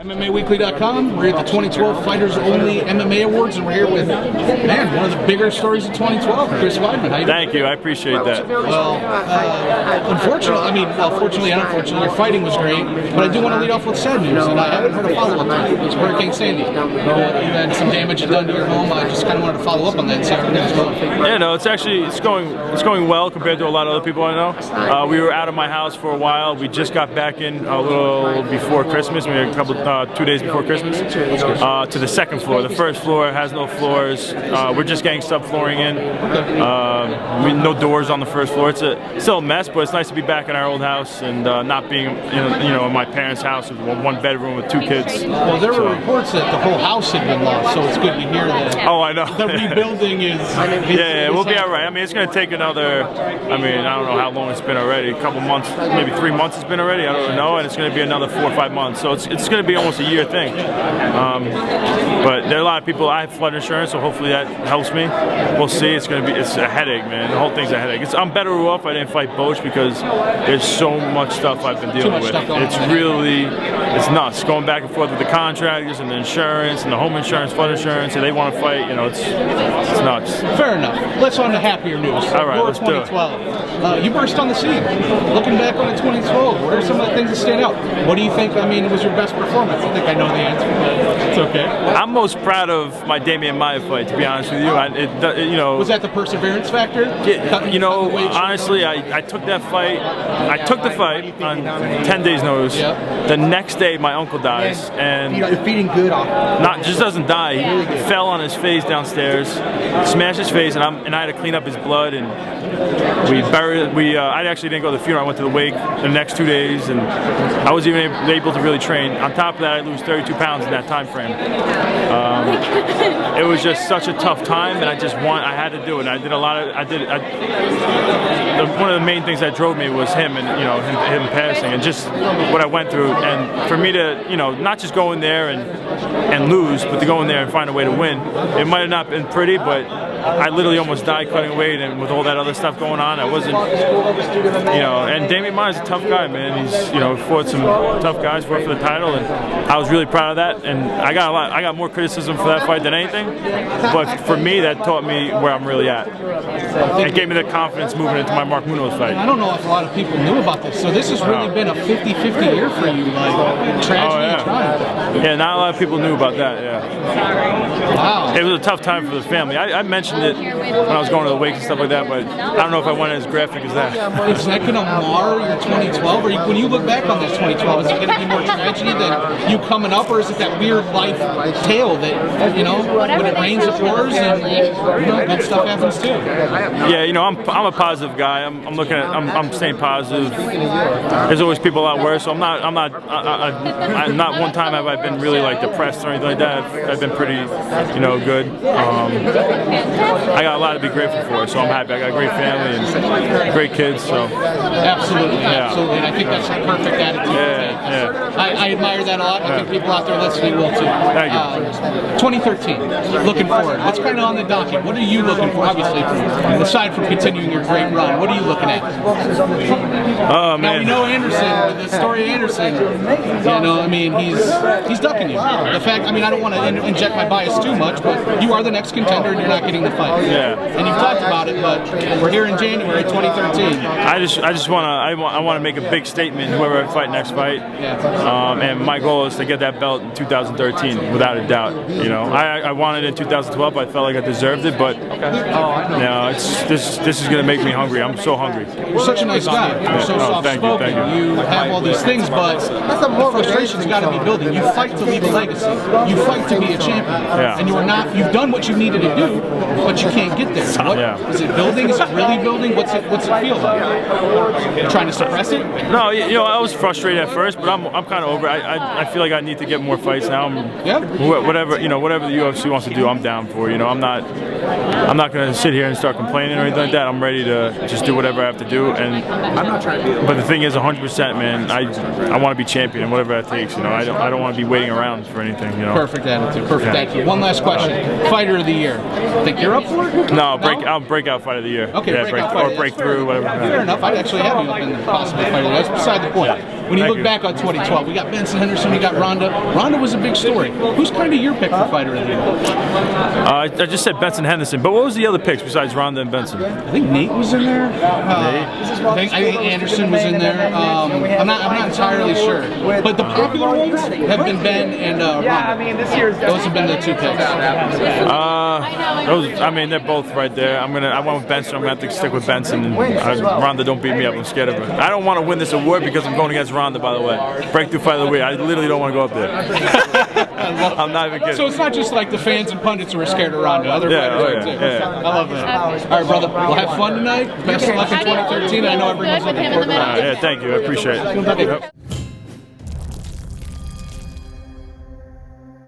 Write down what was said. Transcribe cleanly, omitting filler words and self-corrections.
MMAWeekly.com. We're at the 2012 Fighters Only MMA Awards, and we're here with, man, one of the bigger stories of 2012, Chris Weidman. Thank you, I appreciate that. Well, fortunately and unfortunately, your fighting was great, but I do want to lead off with sad news, and I haven't heard a follow-up on it. It's Hurricane Sandy. You had some damage done to your home. I just kind of wanted to follow up on that and see how everything's going. Yeah, no, it's going well compared to a lot of other people I know. We were out of my house for a while. We just got back in a little before Christmas. We had a couple 2 days before Christmas, to the second floor. The first floor has no floors. We're just getting subflooring in. No doors on the first floor. It's still a mess, but it's nice to be back in our old house and not being in my parents' house with one bedroom with 2 kids. Well, there were reports that the whole house had been lost, so it's good to hear that. Oh, I know. The rebuilding is. Yeah, we'll be all right. I mean, it's going to take another. I don't know how long it's been already. A couple months, maybe 3 months it's been already. I don't know, and it's going to be another 4 or 5 months. So it's going to be almost a year thing. But there are a lot of people. I have flood insurance, so hopefully that helps me. We'll see. It's a headache, man. The whole thing's a headache. I'm better off I didn't fight Boach because there's so much stuff I've been dealing with. It's nuts. Going back and forth with the contractors and the insurance and the home insurance, flood insurance, and they want to fight. It's nuts. Fair enough. Let's on to happier news. All right, let's do it. You burst on the scene. Looking back on 2012, what are some of the things that stand out? What do you think? Was your best performance? I think I know the answer, but it's okay. I'm most proud of my Damian Maia fight, to be honest with you. Was that the perseverance factor? Honestly, I took that fight. I took the fight on 10 days' notice. Yep. The next day, my uncle dies, and feeding good off. Just doesn't die. He fell on his face downstairs, smashed his face, and I had to clean up his blood, and we buried. I actually didn't go to the funeral. I went to the wake the next 2 days, and I was even able to really train. On top of that, I lose 32 pounds in that time frame. It was just such a tough time, and I had to do it. One of the main things that drove me was him, and him passing, and just what I went through. And for me to not just go in there and lose, but to go in there and find a way to win. It might have not been pretty, but I literally almost died cutting weight, and with all that other stuff going on, I wasn't, and Damian Maia's a tough guy, man. He's, fought some tough guys, fought for the title, and I was really proud of that, and I got more criticism for that fight than anything, but for me, that taught me where I'm really at. It gave me the confidence moving into my Mark Munoz fight. I don't know if a lot of people knew about this, so this has really been a 50-50 year for you, tragedy and triumph. Yeah, not a lot of people knew about that, yeah. Wow. It was a tough time for the family. I mentioned it when I was going to the wakes and stuff like that, but I don't know if I went as graphic as that. Is that going to mar your 2012? Or when you look back on this 2012, is it going to be more tragedy than you coming up, or is it that weird life tale that, when it rains it pours and, good stuff happens too? Yeah, I'm a positive guy. I'm staying positive. There's always people out worse, so I'm not one time have I been really depressed or anything like that. I've been pretty, good. I got a lot to be grateful for, so I'm happy. I got a great family and great kids, so. Absolutely, absolutely. And I think that's a perfect attitude. Yeah. I admire that a lot. I think people out there listening will too. Thank you. 2013, looking forward. What's kind of on the docket? What are you looking for, obviously, aside from continuing your great run? What are you looking at? Oh, man. Now, we know Anderson, with the story of Anderson, he's ducking you. The fact, I don't want to inject my bias too much, but you are the next contender and you're not getting the fight. Yeah. And you've talked about it, but we're here in January 2013. I just want to make a big statement whoever I fight next fight. Yeah. And my goal is to get that belt in 2013 without a doubt. I wanted it in 2012, but I felt like I deserved it, but this is going to make me hungry. I'm so hungry. You're such a nice guy. You're so soft-spoken. You have all these things, but the frustration's got to be building. You fight to leave a legacy. You fight to be a champion. Yeah. And you've done what you needed to do, but you can't get there. Is it building? Is it really building? What's it feel like? You're trying to suppress it? No, I was frustrated at first, but I'm kind of over it. I feel like I need to get more fights now. Whatever the UFC wants to do, I'm down for. I'm not going to sit here and start complaining or anything like that. I'm ready to just do whatever I have to do. And but the thing is, 100%, man. I want to be champion, and whatever that takes. I don't want to be waiting around for anything. Perfect attitude. Perfect attitude. One last question. Fighter of the year. Think you're up for it? No, I'll breakout fight of the year. Okay, breakthrough, whatever. Fair enough. I'd actually have you up in the possible fighter. That's beside the point. When you look back on 2012, we got Benson Henderson, we got Ronda. Ronda was a big story. Who's kind of your pick for fighter of the year? I just said Benson Henderson, but what was the other picks besides Ronda and Benson? I think Nate was in there. I think Anderson was in there. I'm not entirely sure. But the popular ones have been Ben and Ronda. Those have been the two picks. They're both right there. I went with Benson. I'm gonna have to stick with Benson. And Ronda, don't beat me up. I'm scared of her. I don't want to win this award because I'm going against Ronda. By the way, breakthrough fight of the week. I literally don't want to go up there. I'm not even kidding. So it's not just like the fans and pundits who are scared of Ronda. Other fighters are too. I love that. All right, brother. We'll have fun tonight. Best of luck in 2013. I know everyone's looking forward to that. Yeah, thank you. I appreciate it.